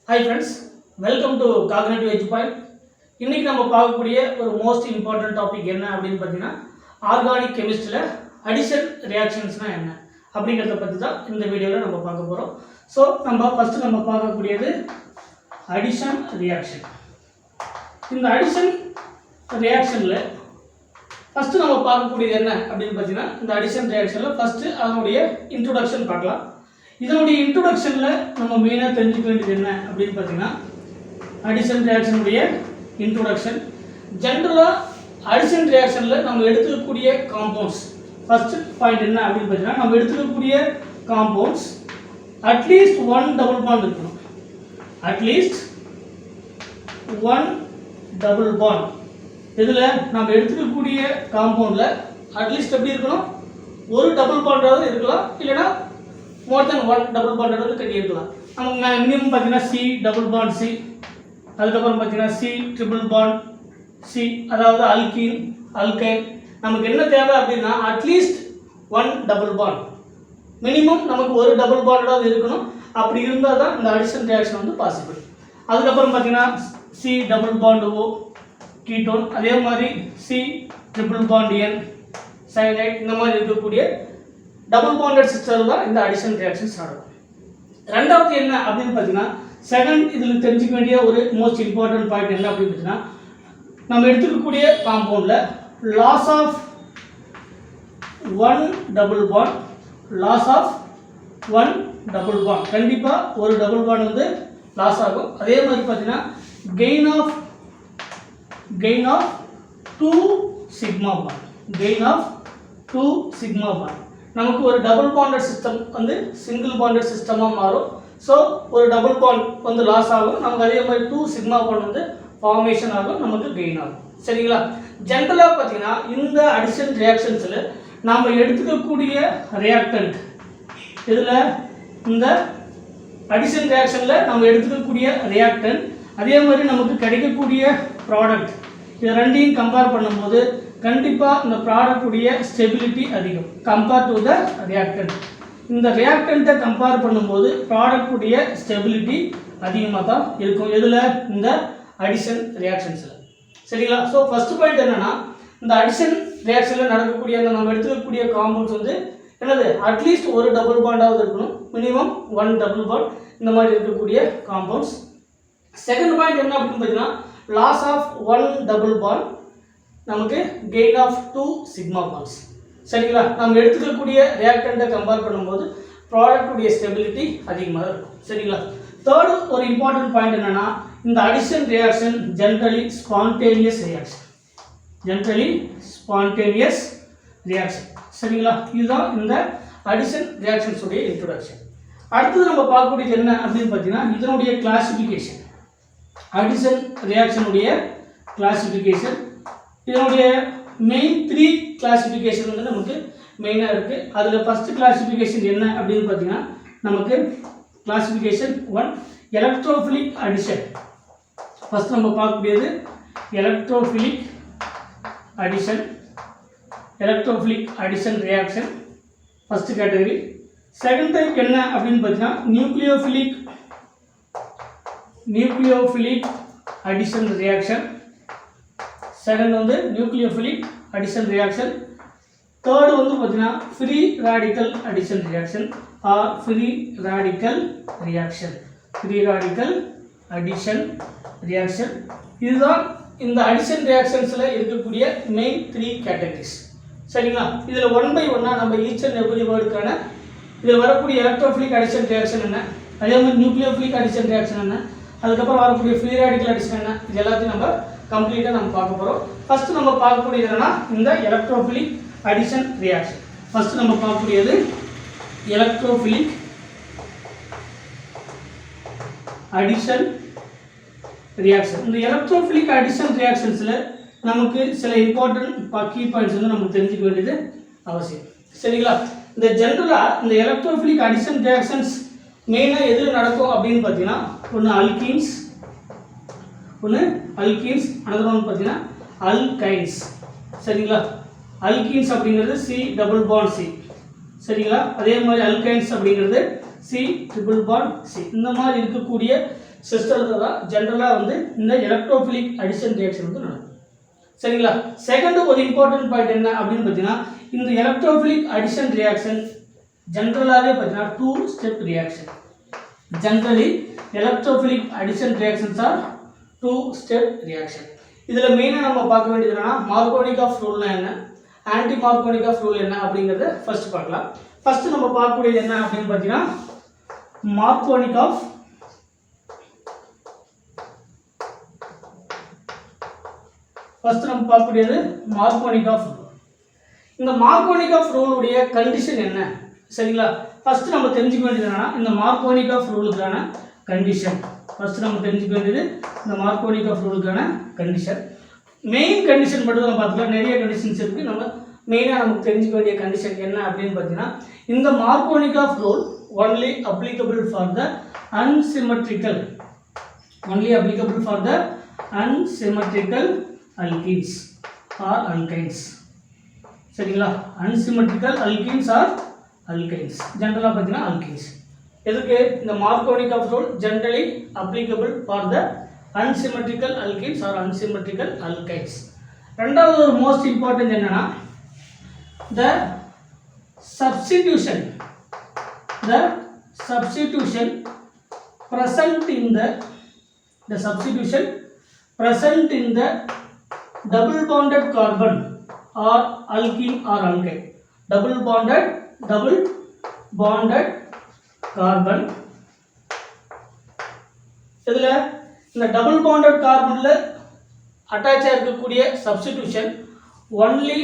Hi friends, welcome to Cognitive Edge Point. இன்னைக்கு நம்ம பார்க்கக்கூடிய ஒரு மோஸ்ட் இம்பார்ட்டன்ட் டாபிக் என்ன அப்படின்னு பார்த்தீங்கன்னா ஆர்கானிக் கெமிஸ்ட்ரியில் அடிஷன் ரியாக்ஷன்ஸ்னா என்ன அப்படிங்கிறத பற்றி தான் இந்த வீடியோவில் நம்ம பார்க்க போகிறோம். ஸோ ஃபஸ்ட்டு நம்ம பார்க்கக்கூடியது அடிஷன் ரியாக்ஷன். இந்த அடிஷன் ரியாக்ஷனில் ஃபஸ்ட்டு நம்ம பார்க்கக்கூடியது என்ன அப்படின்னு பார்த்தீங்கன்னா இந்த அடிஷன் ரியாக்ஷனில் ஃபஸ்ட்டு அதனுடைய இன்ட்ரொடக்ஷன் பார்க்கலாம். இதனுடைய இன்ட்ரொடக்ஷனில் நம்ம மெயினாக தெரிஞ்சுக்க வேண்டியது என்ன அப்படின்னு பார்த்தீங்கன்னா அடிஷன் ரியாக்ஷனுடைய இன்ட்ரொடக்ஷன். ஜென்ரலாக அடிஷன் ரியாக்ஷனில் நம்ம எடுத்துக்கக்கூடிய காம்பவுண்ட்ஸ் ஃபஸ்ட்டு பாயிண்ட் என்ன அப்படின்னு பார்த்தீங்கன்னா நம்ம எடுத்துக்கக்கூடிய compounds at least one double bond இருக்கணும். At least one double bond. இதில் நம்ம எடுத்துக்கக்கூடிய காம்பவுண்டில் அட்லீஸ்ட் எப்படி இருக்கணும், ஒரு டபுள் பாண்டாவது இருக்கலாம், இல்லைன்னா மோர் தென் ஒன் டபுள் பாண்ட் வந்து கட்டி இருக்கலாம். நமக்கு மினிமம் பார்த்தீங்கன்னா சி டபுள் பாண்ட் சி, அதுக்கப்புறம் பார்த்தீங்கன்னா சி ட்ரிபிள் பாண்ட் சி, அதாவது அல்கீன் அல்கைன். நமக்கு என்ன தேவை அப்படின்னா at least one double bond, minimum நமக்கு ஒரு டபுள் பாண்டாவது இருக்கணும். அப்படி இருந்தால் தான் இந்த அடிஷன் ரியாக்ஷன் வந்து பாசிபிள். அதுக்கப்புறம் பார்த்தீங்கன்னா C double bond O ketone, அதே மாதிரி C triple bond N cyanide, இந்த மாதிரி இருக்கக்கூடிய டபுள் பாண்டட் சிஸ்டர் தான் இந்த அடிஷன் ரியாக்ஷன்ஸ் நடக்கும். ரெண்டாவது என்ன அப்படின்னு பார்த்தீங்கன்னா செகண்ட் இதில் தெரிஞ்சுக்க வேண்டிய ஒரு மோஸ்ட் இம்பார்ட்டன்ட் பாயிண்ட் என்ன அப்படின்னு பார்த்தீங்கன்னா நம்ம எடுத்துக்கக்கூடிய காம்பவுண்டில் loss of one double bond, loss of one double bond, கண்டிப்பாக ஒரு டபுள் பாண்ட் வந்து லாஸ் ஆகும். அதே மாதிரி பார்த்தீங்கன்னா gain of two sigma bond, gain of two sigma bond. நமக்கு ஒரு டபுள் பாண்டட் சிஸ்டம் வந்து சிங்கிள் பாண்டட் சிஸ்டமாக மாறும். ஸோ ஒரு டபுள் பாண்ட் வந்து லாஸ் ஆகும், நமக்கு அதே மாதிரி டூ சிக்மா பாண்ட் வந்து ஃபார்மேஷன் ஆகும், நமக்கு கெயின் ஆகும். சரிங்களா? ஜென்ரலாக பார்த்தீங்கன்னா இந்த அடிஷன் ரியாக்ஷன்ஸில் நாம் எடுத்துக்கக்கூடிய ரியாக்டன்ட், இதில் இந்த அடிஷன் ரியாக்ஷனில் நம்ம எடுத்துக்கக்கூடிய ரியாக்டன்ட், அதே மாதிரி நமக்கு கிடைக்கக்கூடிய ப்ராடக்ட், இது ரெண்டையும் கம்பேர் பண்ணும்போது கண்டிப்பாக இந்த ப்ராடக்டுடைய ஸ்டெபிலிட்டி அதிகம் கம்பேர் டு த ரியாக்டன்ட். இந்த ரியாக்டன்ட்டை கம்பேர் பண்ணும்போது ப்ராடக்டுடைய ஸ்டெபிலிட்டி அதிகமாக தான் இருக்கும். எதில்? இந்த அடிஷன் ரியாக்ஷன்ஸில். சரிங்களா? ஸோ ஃபஸ்ட்டு பாயிண்ட் என்னென்னா இந்த அடிஷன் ரியாக்ஷனில் நடக்கக்கூடிய அந்த நம்ம எடுத்துக்கக்கூடிய காம்பவுண்ட்ஸ் வந்து என்னது, அட்லீஸ்ட் ஒரு டபுள் பாண்டாவது இருக்கணும், மினிமம் ஒன் டபுள் பாண்ட், இந்த மாதிரி இருக்கக்கூடிய காம்பவுண்ட்ஸ். செகண்ட் பாயிண்ட் என்ன அப்படின்னு பார்த்தீங்கன்னா loss of one double bond, நமக்கு gain of two sigma bonds. சரிங்களா? நம்ம எடுத்துக்கக்கூடிய ரியாக்டண்ட்டை கம்பேர் பண்ணும்போது ப்ராடக்டுடைய ஸ்டெபிலிட்டி அதிகமாக இருக்கும். சரிங்களா? தேர்டு ஒரு இம்பார்ட்டன்ட் பாயிண்ட் என்னென்னா இந்த addition reaction generally spontaneous reaction, generally spontaneous reaction. சரிங்களா? இதுதான் இந்த அடிஷன் ரியாக்ஷன்ஸுடைய இன்ட்ரோடக்ஷன். அடுத்தது நம்ம பார்க்கக்கூடியது என்ன அப்படின்னு பார்த்தீங்கன்னா இதனுடைய கிளாசிஃபிகேஷன், அடிஷன் ரியாக்ஷனுடைய கிளாசிஃபிகேஷன். இதனுடைய மெயின் 3 கிளாசிஃபிகேஷன் வந்து நமக்கு மெயினாக இருக்குது. அதில் ஃபஸ்ட்டு கிளாசிஃபிகேஷன் என்ன அப்படின்னு பார்த்தீங்கன்னா நமக்கு கிளாசிஃபிகேஷன் 1 எலக்ட்ரோஃபிலிக் அடிஷன். ஃபஸ்ட் நம்ம பார்க்கக்கூடியது electrophilic addition, electrophilic addition reaction first category. Second type என்ன அப்படின்னு பார்த்தீங்கன்னா நியூக்ளியோஃபிலிக் அடிஷன் ரியாக்ஷன். செகண்ட் வந்து நியூக்ளியோஃபிலிக் அடிஷன் ரியாக்ஷன். தேர்டு வந்து பார்த்தீங்கன்னா free radical addition reaction or free radical reaction, free radical addition reaction. இதுதான் இந்த அடிஷன் ரியாக்ஷன்ஸில் இருக்கக்கூடிய மெயின் 3 கேட்டகரிஸ். சரிங்களா? இதில் ஒன் பை ஒன்னாக நம்ம ஈச் அண்ட் எவ்ரி வேர்டுக்கான இதில் வரக்கூடிய எலக்ட்ரோஃபிலிக் அடிஷன் ரியாக்ஷன் என்ன, அதே மாதிரி நியூக்ளியோஃபிலிக் அடிஷன் ரியாக்ஷன் என்ன, அதுக்கப்புறம் வரக்கூடிய ஃப்ரீ ராடிக்கல் அடிஷன் என்ன, இது எல்லாத்தையும் நம்ம கம்ப்ளீட்டாக நம்ம பார்க்க போகிறோம். ஃபஸ்ட்டு நம்ம பார்க்கக்கூடியது என்னன்னா இந்த எலக்ட்ரோஃபிலிக் அடிஷன் ரியாக்ஷன். ஃபஸ்ட்டு நம்ம பார்க்கக்கூடியது எலக்ட்ரோஃபிலிக் அடிஷன் ரியாக்ஷன். இந்த எலக்ட்ரோஃபிலிக் அடிஷன் ரியாக்ஷன்ஸில் நமக்கு சில இம்பார்ட்டன்ட் கீ பாயிண்ட்ஸ் வந்து நமக்கு தெரிஞ்சுக்க வேண்டியது அவசியம். சரிங்களா? இந்த ஜென்ரலாக இந்த எலக்ட்ரோஃபிலிக் அடிஷன் ரியாக்ஷன்ஸ் மெயினாக எதில் நடக்கும் அப்படின்னு பார்த்தீங்கன்னா ஒன்று அல்கீன்ஸ், அனதர் ஒன் பார்த்தீங்கன்னா அல்கைன்ஸ். சரிங்களா? அல்கீன்ஸ் அப்படிங்கிறது சி டபுள் பாண்ட் சி. சரிங்களா? அதே மாதிரி அல்கைன்ஸ் அப்படிங்கிறது சி ட்ரிபிள் பாண்ட் சி. இந்த மாதிரி இருக்கக்கூடிய சிஸ்டத்தில் தான் ஜென்ரலாக வந்து இந்த எலக்ட்ரோஃபிலிக் அடிஷன் ரியாக்ஷன் வந்து நடக்கும். சரிங்களா? செகண்ட் ஒரு இம்பார்ட்டன்ட் பாயிண்ட் என்ன அப்படின்னு பார்த்தீங்கன்னா, இந்த எலக்ட்ரோஃபிலிக் அடிஷன் ரியாக்ஷன் ஜென்ரலாகவே பார்த்தீங்கன்னா 2 step reaction. Generally electrophilic addition reactions are 2 step reaction. இதில் மெயினாக நம்ம பார்க்க வேண்டியது என்னன்னா, மார்கோனிகாஃப் ரூல்னா என்ன, ஆன்டி மார்கோனிகாஃப் ரூல் என்ன அப்படிங்கிறத ஃபர்ஸ்ட் பார்க்கலாம். ஃபர்ஸ்ட் நம்ம பார்க்கக்கூடியது என்ன அப்படின்னு பார்த்தீங்கன்னா, மார்கோனிகாஃப் ஃபர்ஸ்ட் நம்ம பார்க்கக்கூடியது மார்கோனிகாஃப் ரூல். இந்த மார்கோனிகாஃப் ரூலுடைய கண்டிஷன் என்ன? சரிங்களா? ஃபர்ஸ்ட் நம்ம தெரிஞ்சுக்க வேண்டியது என்னன்னா, இந்த மார்கோனிகாஃப் ரூலுக்கான கண்டிஷன். ஃபர்ஸ்ட் நம்ம தெரிஞ்சுக்க வேண்டியது இந்த மார்கோனிகாஃப் ரூலுக்கான கண்டிஷன். மெயின் கண்டிஷன் மட்டும் நம்ம பார்த்துக்கலாம். நிறைய கண்டிஷன்ஸ் இருக்குது. நம்ம மெயினாக நமக்கு தெரிஞ்சுக்க வேண்டிய கண்டிஷன் என்ன அப்படின்னு பார்த்தீங்கன்னா, இந்த Markovnikov rule only applicable for the unsymmetrical, only applicable for the unsymmetrical alkenes or alkynes. சரிங்களா? Unsymmetrical alkenes or alkynes. ஜெனரலாக பார்த்தீங்கன்னா alkenes. எதுக்கு இந்த Markovnikov rule generally applicable for the unsymmetrical alkenes or unsymmetrical alkynes. ரெண்டாவது ஒரு most important என்னன்னா, the substitution present in the double bonded carbon or alkene or alkyne. double bonded carbon. இதில் இந்த double bonded கார்பனில் attach இருக்கக்கூடிய substitution only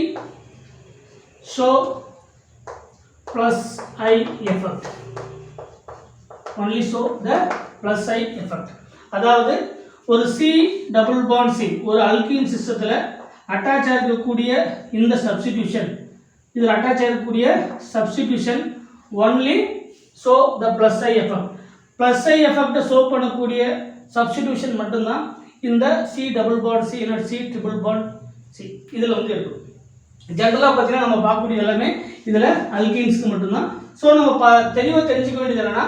show plus I effect, only show the plus I effect. அதாவது ஒரு C double bond C ஒரு alkene சிஸ்டத்தில் attach இருக்கக்கூடிய இந்த சப்ஸ்டிடியூஷன், இதில் அட்டாச் இருக்கக்கூடிய substitution only show the plus I effect. Plus I எஃபெக்டை ஷோ பண்ணக்கூடிய சப்ஸ்டிடியூஷன் மட்டும்தான் இந்த சி டபுள் பாண்ட் சி இல்லை சி ட்ரிபிள் பாண்ட் சி இதில் வந்து இருக்கும். ஜென்ரலாக பார்த்தீங்கன்னா நம்ம பார்க்கக்கூடிய எல்லாமே இதில் அல்கீன்ஸ்க்கு மட்டும்தான். ஸோ நம்ம தெளிவாக தெரிஞ்சுக்க வேண்டியது என்னென்னா,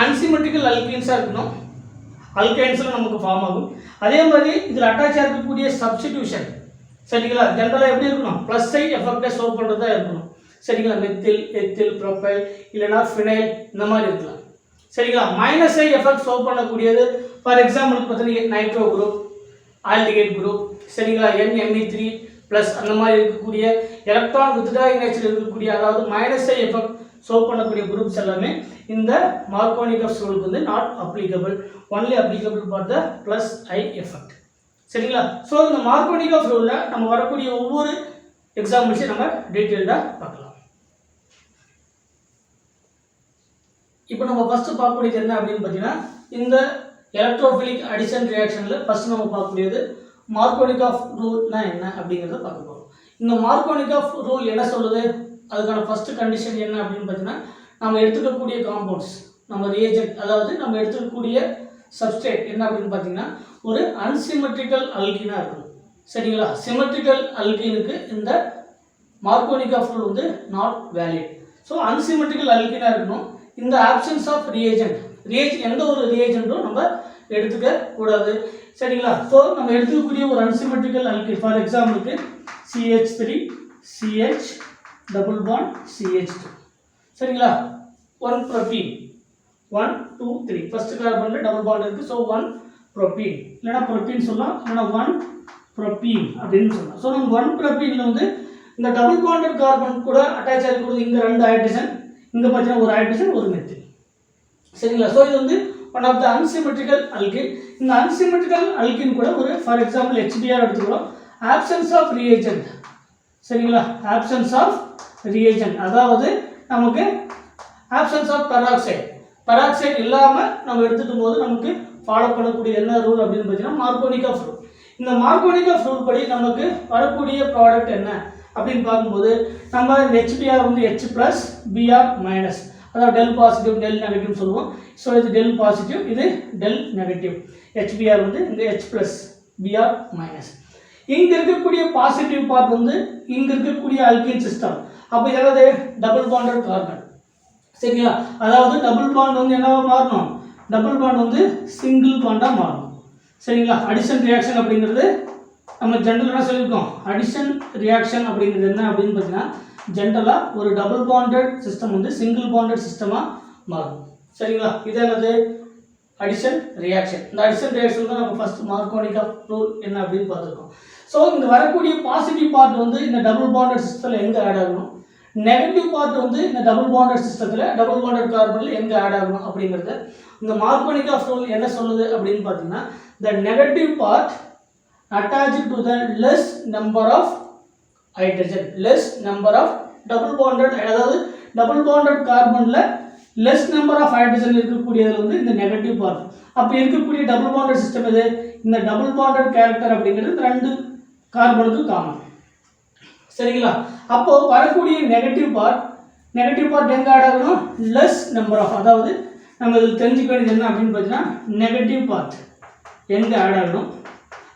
அன்சிமெட்ரிக்கல் அல்கீன்ஸாக இருக்கணும், அல்கைன்ஸில் நமக்கு ஃபார்ம் ஆகும். அதே மாதிரி இதில் அட்டாச் இருக்கக்கூடிய சப்ஸ்டிடியூஷன் சரிங்களா ஜென்ரலாக எப்படி இருக்கணும், ப்ளஸ் ஐ எஃபெக்டை ஷோ பண்ணுறதா இருக்கணும். சரிங்களா? மெத்தில், எத்தில், ப்ரொப்பைல் இல்லைனா ஃபினைல் இந்த மாதிரி இருக்கலாம். சரிங்களா? மைனஸ் ஐ எஃபெக்ட் ஷோ பண்ணக்கூடியது ஃபார் எக்ஸாம்பிளுக்கு பார்த்தீங்கன்னா நைட்ரோ குரூப், ஆல்டிகேட் குரூப், சரிங்களா, NMe3 ப்ளஸ் அந்த மாதிரி இருக்கக்கூடிய எலக்ட்ரான் வித்ட்ராயிங் நேச்சர் இருக்கக்கூடிய, அதாவது மைனஸ் ஐ எஃபெக்ட் ஷோ பண்ணக்கூடிய குரூப்ஸ் எல்லாமே இந்த மார்கோனிகாஃப் ரூலுக்கு வந்து not applicable, only applicable for the plus I effect. சரிங்களா? ஸோ இந்த மார்கோனிகாஃப் ரூலில் நம்ம வரக்கூடிய ஒவ்வொரு எக்ஸாம்பிள்ஸையும் நம்ம டீட்டெயில்டாக பார்க்கலாம். இப்போ நம்ம ஃபர்ஸ்ட் பார்க்கக்கூடியது என்ன அப்படின்னு பார்த்தீங்கன்னா, இந்த எலக்ட்ரோஃபிலிக் அடிஷன் ரியாக்ஷனில் ஃபர்ஸ்ட் நம்ம பார்க்கக்கூடியது மார்கோனிகாஃப் ரூல்னா என்ன அப்படிங்கிறத பார்க்க போகிறோம். இந்த மார்கோனிகாஃப் ரூல் என்ன சொல்லுது, அதுக்கான ஃபர்ஸ்ட் கண்டிஷன் என்ன அப்படின்னு பார்த்தீங்கன்னா, நம்ம எடுத்துக்கக்கூடிய காம்பவுண்ட்ஸ், நம்ம ரியேஜென்ட், அதாவது நம்ம எடுத்துக்கக்கூடிய சப்ஸ்ட்ரேட் என்ன அப்படின்னு பார்த்தீங்கன்னா ஒரு அன்சிமெட்ரிக்கல் அல்கீனாக இருக்கணும். சரிங்களா? சிமெட்ரிக்கல் அல்கீனுக்கு இந்த மார்கோனிகாஃப் ரூல் வந்து நாட் வேலிட். ஸோ அன்சிமெட்ரிக்கல் அல்கீனாக இருக்கணும். இந்த ஆப்சன்ஸ் ஆஃப் ரியேஜென்ட், எந்த ஒரு ரியேஜென்ட்டும் நம்ம எடுத்துக்க கூடாது. சரிங்களா? ஸோ நம்ம எடுத்துக்கக்கூடிய ஒரு அன்சிமெட்ரிக்கல் அல்கீன் ஃபார் எக்ஸாம்பிளுக்கு CH3 CH double bond CH2. சரிங்களா? 1 ப்ரோபீன் 1 2 3 ஃபர்ஸ்ட் கார்பனில் டபுள் பாண்ட் இருக்குது. ஸோ 1 ப்ரோபீன் இல்லைனா ப்ரோபீன் சொல்லலாம், இல்லைனா 1 ப்ரோபீன் அப்படின்னு சொல்லலாம். ஸோ நம்ம 1 ப்ரோபீனில் வந்து இந்த டபுள் பாண்டட் கார்பன் கூட அட்டாச் ஆகக்கூடிய இந்த 2 ஹைட்ரஜன், இங்கே பார்த்தீங்கன்னா ஒரு ஹைட்ரஜன் ஒரு மெத்தில். சரிங்களா? ஸோ இது வந்து one of the unsymmetrical alkene. இந்த அன்சிமெட்ரிக்கல் அல்கின் கூட ஒரு ஃபார் எக்ஸாம்பிள் HBr எடுத்துக்கிறோம். Options of reagent. சரிங்களா? ஆப்சன்ஸ் ஆஃப் ரியேஜென்ட், அதாவது நமக்கு ஆப்சன்ஸ் ஆஃப் பெராக்சைடு இல்லாமல் நம்ம எடுத்துக்கும் போது நமக்கு ஃபாலோ பண்ணக்கூடிய என்ன ரூல் அப்படின்னு பார்த்தீங்கன்னா மார்கோனிகாஃப் ரூல். இந்த மார்கோனிகாஃப் ரூல் படி நமக்கு வரக்கூடிய ப்ராடக்ட் என்ன அப்படின்னு பார்க்கும்போது நம்ம இந்த HBr வந்து H ப்ளஸ் Br மைனஸ், அதாவது டெல் பாசிட்டிவ் டெல் நெகட்டிவ் சொல்லுவோம். ஸோ இது டெல் பாசிட்டிவ், இது டெல் நெகட்டிவ். HBr வந்து இந்த H ப்ளஸ் Br மைனஸ். இங்கே இருக்கக்கூடிய பாசிட்டிவ் பார்ட் வந்து இங்கே இருக்கக்கூடிய அல்கீன் சிஸ்டம். அப்போ ஏதாவது டபுள் பாண்டட் கார்பன். சரிங்களா? அதாவது டபுள் பாண்ட் வந்து என்னவா மாறணும், டபுள் பாண்ட் வந்து சிங்கிள் பாண்டாக மாறும். சரிங்களா? அடிஷன் ரியாக்ஷன் அப்படிங்கிறது நம்ம ஜென்ரலாக என்ன சொல்லியிருக்கோம், அடிஷன் ரியாக்ஷன் அப்படிங்கிறது என்ன அப்படின்னு பார்த்தீங்கன்னா ஜென்ரலாக ஒரு டபுள் பாண்டட் சிஸ்டம் வந்து சிங்கிள் பாண்டட் சிஸ்டமாக மாறும். சரிங்களா? இது என்னது அடிஷன் ரியாக்ஷன். இந்த அடிஷன் ரியாக்ஷன் தான் நம்ம ஃபர்ஸ்ட் மார்க்கோனிக் ரூல் என்ன அப்படின்னு பார்த்துருக்கோம். ஸோ இந்த வரக்கூடிய பாசிட்டிவ் பார்ட் வந்து இந்த டபுள் பாண்டட் சிஸ்டத்தில் எங்கே ஆட் ஆகணும், நெகட்டிவ் பார்ட் வந்து இந்த டபுள் பாண்டட் சிஸ்டத்தில் டபுள் பாண்டட் கார்பனில் எங்கே ஆட் ஆகணும் அப்படிங்கிறது இந்த மார்க்கோனிக் ரூல் என்ன சொல்லுது அப்படின்னு பார்த்தீங்கன்னா the negative part attached to the less number of hydrogen, less number of double bonded, அதாவது double bonded கார்பன்ல less number of hydrogen இருக்கக்கூடியது வந்து இந்த நெகட்டிவ் பார்ட். அப்போ இருக்கக்கூடிய டபுள் பாண்டட் சிஸ்டம் எது, இந்த டபுள் பாண்டட் கேரக்டர் அப்படிங்கிறது ரெண்டு கார்பனுக்கு காமன். சரிங்களா? அப்போ வரக்கூடிய நெகட்டிவ் பார்ட் எங்க ஆட் ஆகணும், லெஸ் நம்பர் ஆஃப், அதாவது நம்ம இதில் தெரிஞ்சுக்க வேண்டியது என்ன அப்படின்னு பார்த்தீங்கன்னா நெகட்டிவ் பார்ட் எங்கே ஆட் ஆகணும்,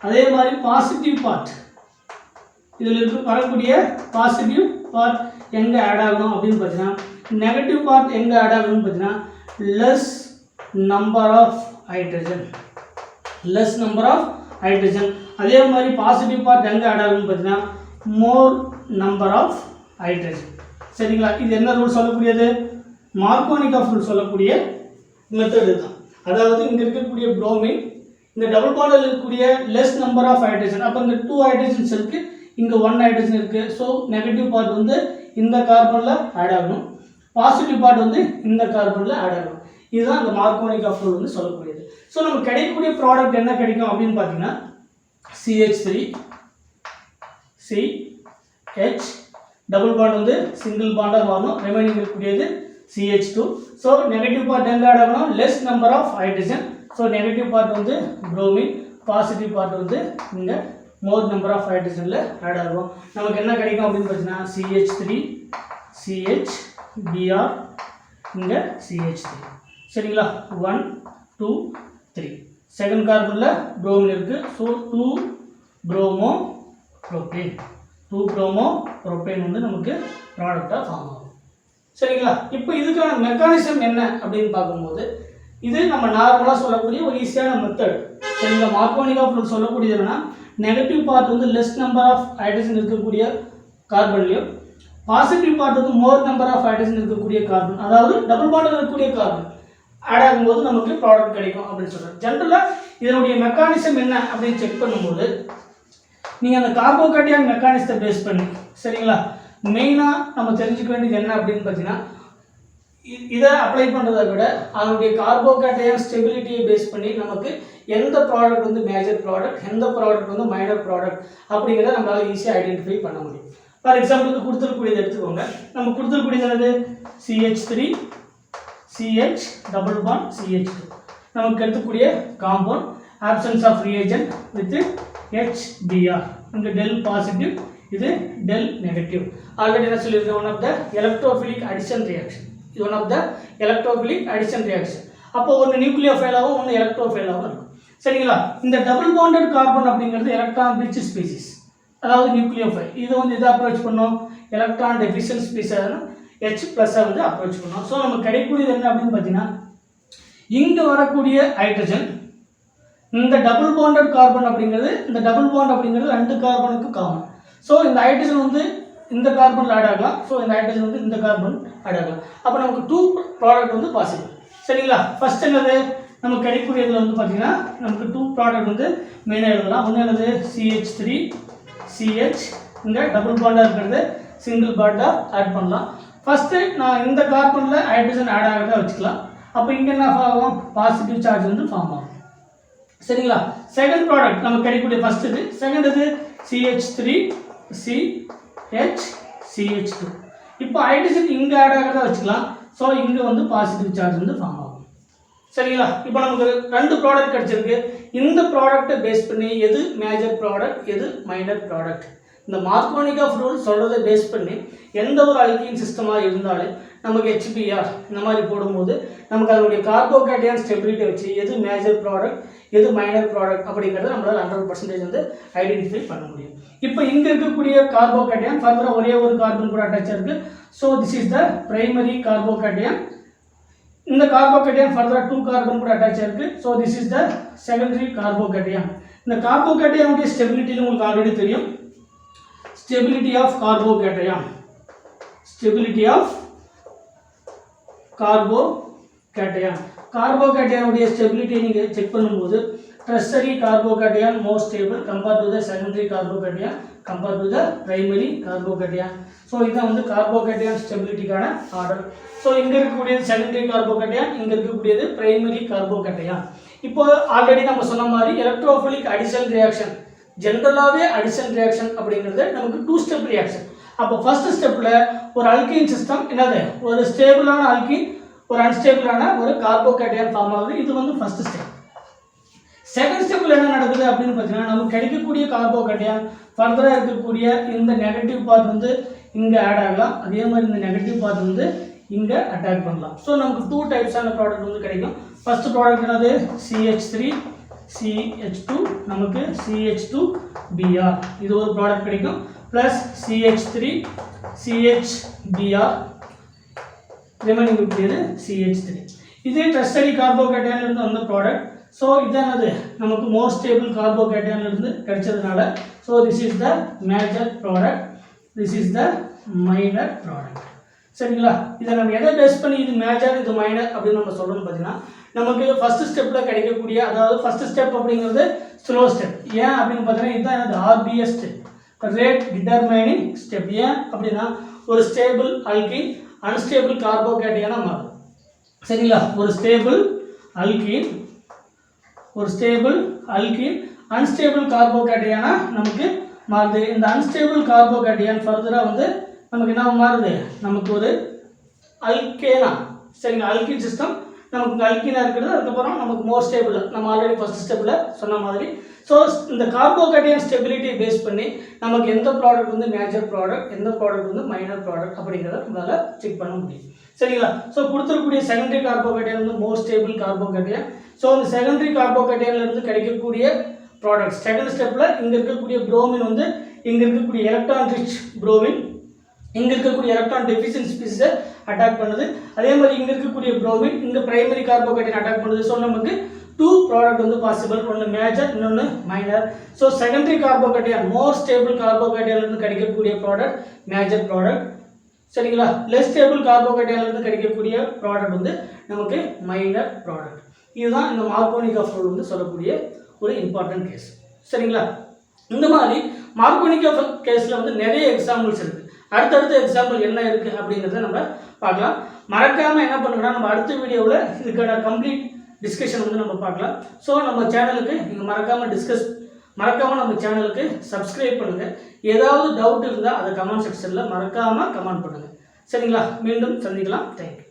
அதே மாதிரி பாசிட்டிவ் பார்ட் இதில் இருக்க வரக்கூடிய பாசிட்டிவ் பார்ட் எங்கே ஆட் ஆகணும் அப்படின்னு பார்த்தீங்கன்னா நெகட்டிவ் பார்ட் எங்கே ஆட் ஆகணும்னு பார்த்தீங்கன்னா லெஸ் நம்பர் ஆஃப் ஹைட்ரஜன், அதே மாதிரி பாசிட்டிவ் பார்ட் எங்கே ஆட் ஆகணும்னு பார்த்தீங்கன்னா மோர் நம்பர் ஆஃப் ஹைட்ரஜன். சரிங்களா? இது என்ன ரூல் சொல்லக்கூடியது, மார்க்கோனிக் ரூல் சொல்லக்கூடிய மெத்தட் தான். அதாவது இங்கே இருக்கக்கூடிய புரோமின் இந்த டபுள் பாண்டில் இருக்கக்கூடிய லெஸ் நம்பர் ஆஃப் ஹைட்ரஜன், அப்போ இங்கே 2 ஹைட்ரஜன்ஸ் இருக்குது, இங்கே 1 ஹைட்ரஜன் இருக்குது. ஸோ நெகட்டிவ் பார்ட் வந்து இந்த கார்பனில் ஆட் ஆகணும், பாசிட்டிவ் பார்ட் வந்து இந்த கார்பனில் ஆட் ஆகணும். இதுதான் அந்த மார்க்கோனிக் ரூல் வந்து சொல்லக்கூடியது. ஸோ நம்ம கிடைக்கக்கூடிய ப்ராடக்ட் என்ன கிடைக்கும் அப்படின்னு பார்த்தீங்கன்னா CH3 CH டபுள் பாண்ட் வந்து சிங்கிள் பாண்டாக மாறணும், ரிமைனிங் இருக்கக்கூடியது CH2. ஸோ நெகட்டிவ் பார்ட் எங்கே ஆட் ஆகணும், less number of hydrogen. So negative part வந்து புரோமின், பாசிட்டிவ் பார்ட் வந்து இங்கே மோர் நம்பர் ஆஃப் ஹைட்ரஜனில் ஆட் ஆகும். நமக்கு என்ன கிடைக்கும் அப்படின்னு பார்த்தீங்கன்னா CH3 CHBr இங்கே CH3. சரிங்களா? 1 2 3 செகண்ட் கார்பனில் புரோமின் இருக்குது. ஸோ 2 ப்ரோமோ ப்ரோப்பேன் வந்து நமக்கு ப்ராடக்டாக ஃபார்ம் ஆகும். சரிங்களா? இப்போ இதுக்கான மெக்கானிசம் என்ன அப்படின்னு பார்க்கும்போது இது நம்ம நார்மலாக சொல்லக்கூடிய ஒரு ஈஸியான மெத்தட். சரிங்களா? மார்க்கோனிக் ரூல் சொல்லக்கூடியது என்னன்னா நெகட்டிவ் பார்ட் வந்து லெஸ் நம்பர் ஆஃப் ஹைட்ரஜன் இருக்கக்கூடிய கார்பன்லையும், பாசிட்டிவ் பார்ட் வந்து மோர் நம்பர் ஆஃப் ஹைட்ரஜன் இருக்கக்கூடிய கார்பன், அதாவது டபுள் பாண்டில் இருக்கக்கூடிய கார்பன் ஆட் ஆகும்போது நமக்கு ப்ராடக்ட் கிடைக்கும் அப்படின்னு சொல்கிறேன். ஜென்ரலாக இதனுடைய மெக்கானிசம் என்ன அப்படின்னு செக் பண்ணும்போது நீங்கள் அந்த கார்போகேட்டையான் மெக்கானிசத்தை பேஸ் பண்ணி, சரிங்களா, மெயினாக நம்ம தெரிஞ்சுக்க வேண்டியது என்ன அப்படின்னு பார்த்தீங்கன்னா இதை அப்ளை பண்ணுறதை விட அதனுடைய கார்போகேட்டையான் ஸ்டெபிலிட்டியை பேஸ் பண்ணி நமக்கு எந்த ப்ராடக்ட் வந்து மேஜர் ப்ராடக்ட், எந்த ப்ராடக்ட் வந்து மைனர் ப்ராடக்ட் அப்படிங்கிறத நம்மளால் ஈஸியாக ஐடென்டிஃபை பண்ண முடியும். ஃபார் எக்ஸாம்பிளுக்கு கொடுத்துருக்கூடியது எடுத்துக்கோங்க. நம்ம கொடுத்துருக்கூடியது என்னது, CH3 CH double bond CH2. நமக்கு எடுத்துக்கூடிய compound options of reagent with HBr. இங்கே டெல் பாசிட்டிவ், இது டெல் நெகட்டிவ். ஆல்ரெடி என்ன சொல்லியிருக்கேன், one of the electrophilic addition reaction. இது one of the electrophilic addition reaction. அப்போ ஒன்று நியூக்ளியோஃபைலாகவும் ஒன்று எலக்ட்ரோஃபைலாகவும் இருக்கும். சரிங்களா? இந்த டபுள் பாண்டட் கார்பன் அப்படிங்கிறது எலக்ட்ரான் ரிச் ஸ்பீசிஸ், அதாவது நியூக்ளியோஃபைல். இது வந்து இதை அப்ரோச் பண்ணோம், எலக்ட்ரான் டெஃபிஷியன்ட் ஸ்பீசிஸ் H+ வந்து அப்ரோச் பண்ணோம். ஸோ நமக்கு கிடைக்கக்கூடியது என்ன அப்படின்னு பார்த்தீங்கன்னா இங்கே வரக்கூடிய ஹைட்ரஜன் இந்த டபுள் பாண்டட் கார்பன் அப்படிங்கிறது, இந்த டபுள் பாண்ட் அப்படிங்கிறது 2 கார்பனுக்கு காமன். ஸோ இந்த ஹைட்ரஜன் வந்து இந்த கார்பனில் ஆட் ஆகலாம், ஸோ இந்த ஹைட்ரஜன் வந்து இந்த கார்பன் ஆட் ஆகலாம். அப்போ நமக்கு 2 ப்ராடக்ட் வந்து பாசிபிள். சரிங்களா? ஃபர்ஸ்ட் என்னது, நமக்கு கிடைக்கக்கூடியதில் வந்து பார்த்தீங்கன்னா நமக்கு 2 ப்ராடக்ட் வந்து மெயினாக எழுதலாம். ஒன்று என்னது CH3 CH, இங்கே டபுள் பாண்டாக இருக்கிறது சிங்கிள் பாண்டாக ஆட் பண்ணலாம். ஃபஸ்ட்டு நான் இந்த கார்பனில் ஹைட்ரஜன் ஆட் ஆகிறதா வச்சுக்கலாம். அப்போ இங்கே என்ன ஆகும், பாசிட்டிவ் சார்ஜ் வந்து ஃபார்ம் ஆகும். சரிங்களா? செகண்ட் ப்ராடக்ட் நமக்கு கிடைக்கக்கூடிய ஃபர்ஸ்ட் இது. செகண்ட் இது CH3 CH CH2. இப்போ ஹைட்ரஜன் இங்கே ஆட் ஆகிறதா வச்சுக்கலாம். ஸோ இங்கே வந்து பாசிட்டிவ் சார்ஜ் வந்து ஃபார்ம் ஆகும். சரிங்களா? இப்போ நமக்கு 2 ப்ராடக்ட் கிடச்சிருக்கு. இந்த ப்ராடக்ட்டை பேஸ் பண்ணி எது மேஜர் ப்ராடக்ட், எது மைனர் ப்ராடக்ட், இந்த மார்க்கோனிக் ரூல் சொல்கிறத பேஸ் பண்ணி எந்த ஒரு அல்கீன் சிஸ்டமாக இருந்தாலும் நமக்கு HBr இந்த மாதிரி போடும்போது நமக்கு அதனுடைய கார்போகேட்டையான் ஸ்டெபிலிட்டி வச்சு எது மேஜர் ப்ராடக்ட், எது மைனர் ப்ராடக்ட் அப்படிங்கிறத நம்மளால் 100% வந்து ஐடென்டிஃபை பண்ண முடியும். இப்போ இங்கே இருக்கக்கூடிய கார்போகேட்டையான் ஃபர்தராக ஒரே ஒரு கார்பன் கூட அட்டாச் இருக்குது. So this is the primary carbocation. இந்த கார்போகேட்டையான் ஃபர்தராக 2 கார்பன் கூட அட்டாச் ஆயிருக்கு. So this is the secondary carbocation. இந்த கார்போகேட்டையானுடைய ஸ்டெபிலிட்டியில் உங்களுக்கு ஆல்ரெடி தெரியும். Stability of carbocation, stability of carbocation. கார்போகேட்டையானுடைய ஸ்டெபிலிட்டியை நீங்கள் செக் பண்ணும்போது tertiary carbocation more stable compared to the secondary carbocation compared to the primary carbocation. So இதான் வந்து கார்போகேட்டையான் ஸ்டெபிலிட்டிக்கான ஆர்டர். ஸோ இங்கே இருக்கக்கூடியது செகண்டரி கார்போகேட்டையான், இங்கே இருக்கக்கூடியது பிரைமரி கார்போகேட்டையான். இப்போ ஆல்ரெடி நம்ம சொன்ன மாதிரி எலக்ட்ரோஃபிலிக் அடிஷன் ரியாக்ஷன், ஜென்ரலாகவே அடிஷன் ரியாக்ஷன் அப்படிங்கிறது நமக்கு 2 ஸ்டெப் ரியாக்ஷன். அப்போ ஃபர்ஸ்ட் ஸ்டெப்பில் ஒரு அல்கீன் சிஸ்டம் என்னது, ஒரு ஸ்டேபிளான அல்கீன் ஒரு அன்ஸ்டேபிளான ஒரு கார்போகேட்டையான் ஃபார்ம் ஆகுது. இது வந்து ஃபர்ஸ்ட் ஸ்டெப். செகண்ட் ஸ்டெப்பில் என்ன நடக்குது அப்படின்னு பார்த்தீங்கன்னா, நமக்கு கிடைக்கக்கூடிய கார்போகேட்டையான் ஃபர்தராக இருக்கக்கூடிய இந்த நெகட்டிவ் பார்ட் வந்து இங்கே ஆட் ஆகலாம், அதே மாதிரி இந்த நெகட்டிவ் பார்ட் வந்து இங்கே அட்டாக் பண்ணலாம். ஸோ நமக்கு 2 டைப்ஸான ப்ராடக்ட் வந்து கிடைக்கும். ஃபர்ஸ்ட் ப்ராடக்ட் என்னது, CH3 CH2, நமக்கு CH2Br இது ஒரு ப்ராடக்ட் கிடைக்கும். ப்ளஸ் CH3 CHBr, ரிமைனிங் இருக்கக்கூடியது CH3. இதே டெர்ஷரி கார்போகேட்டையான்லேருந்து வந்த ப்ராடக்ட். ஸோ இதானது நமக்கு மோர் ஸ்டேபிள் கார்போகேட்டையான்லேருந்து கிடைச்சதுனால, so this is the major product, this is the minor product. சரிங்களா? இதை நம்ம எதை பேஸ் பண்ணி இது மேஜர் இது மைனர் அப்படின்னு நம்ம சொல்லணும்னு பார்த்தீங்கன்னா, நமக்கு ஃபர்ஸ்ட் ஸ்டெப்பில் கிடைக்கக்கூடிய, அதாவது ஃபர்ஸ்ட் ஸ்டெப் அப்படிங்கிறது ஸ்லோ ஸ்டெப். ஏன் அப்படின்னு பார்த்தீங்கன்னா, இதுதான் எனது RBS step, rate determining step. ஏன் அப்படின்னா ஒரு ஸ்டேபிள் அல்கீன் அன்ஸ்டேபிள் கார்போகேட்டையானா மாறும். சரிங்களா? ஒரு ஸ்டேபிள் அல்கீன் அன்ஸ்டேபிள் கார்போகேட்டையானா நமக்கு மாறுது. இந்த அன்ஸ்டேபிள் கார்போகேட்டையான் ஃபர்தராக வந்து நமக்கு என்ன மாறுது, நமக்கு ஒரு அல்கேனா. சரிங்களா? அல்கீன் சிஸ்டம் நமக்கு அல்கீனா இருக்கிறது. அதுக்கப்புறம் நமக்கு மோர் ஸ்டேபிள், நம்ம ஆல்ரெடி ஃபர்ஸ்ட் ஸ்டெப்பில் சொன்ன மாதிரி. ஸோ இந்த கார்போகேட்டையான் ஸ்டெபிலிட்டியை பேஸ் பண்ணி நமக்கு எந்த ப்ராடக்ட் வந்து மேஜர் ப்ராடக்ட், எந்த ப்ராடக்ட் வந்து மைனர் ப்ராடக்ட் அப்படிங்கிறத நம்மளால் செக் பண்ண முடியும். சரிங்களா? ஸோ கொடுத்துருக்கக்கூடிய செகண்டரி கார்போகேட்டையான் வந்து மோர் ஸ்டேபிள் கார்போகேட்டையான். ஸோ இந்த செகண்டரி கார்போகேட்டையான்லேருந்து கிடைக்கக்கூடிய ப்ராடக்ட் செகண்ட் ஸ்டெப்பில் இங்கே இருக்கக்கூடிய புரோமின் வந்து இங்கே இருக்கக்கூடிய எலக்ட்ரான் ரிச் புரோமின் இங்கே இருக்கக்கூடிய எலக்ட்ரான் டெஃபிஷியன்ட் ஸ்பீஸை அட்டாக் பண்ணுது. அதே மாதிரி இங்கே இருக்கக்கூடிய புரோமின் இங்கே பிரைமரி கார்போகேட்டையான் அட்டாக் பண்ணுது. ஸோ நமக்கு 2 ப்ராடக்ட் வந்து பாசிபிள், ஒன்று மேஜர் இன்னொன்று minor. So secondary carbocation more stable கார்போகேட்டையான்லேருந்து கிடைக்கக்கூடிய ப்ராடக்ட் மேஜர் ப்ராடக்ட். சரிங்களா? லெஸ் ஸ்டேபிள் கார்போகேட்டையான்லேருந்து கிடைக்கக்கூடிய ப்ராடக்ட் வந்து நமக்கு மைனர் ப்ராடக்ட். இதுதான் இந்த மார்கோனிகா ரூல் வந்து சொல்லக்கூடிய ஒரு இம்பார்ட்டன்ட் கேஸ். சரிங்களா? இந்த மாதிரி மார்கோனிகா கேஸில் வந்து நிறைய எக்ஸாம்பிள்ஸ் இருக்குது. அடுத்தடுத்த எக்ஸாம்பிள் என்ன இருக்குது அப்படிங்கிறத நம்ம பார்க்கலாம். மறக்காமல் என்ன பண்ணுங்கன்னா, நம்ம அடுத்த வீடியோவில் இதுக்கான கம்ப்ளீட் டிஸ்கஷன் வந்து நம்ம பார்க்கலாம். ஸோ நம்ம சேனலுக்கு நீங்கள் மறக்காமல் நம்ம சேனலுக்கு சப்ஸ்கிரைப் பண்ணுங்கள். ஏதாவது டவுட் இருந்தால் அதை கமெண்ட் செக்ஷனில் மறக்காமல் கமெண்ட் பண்ணுங்கள். சரிங்களா? மீண்டும் சந்திக்கலாம். தேங்க்யூ.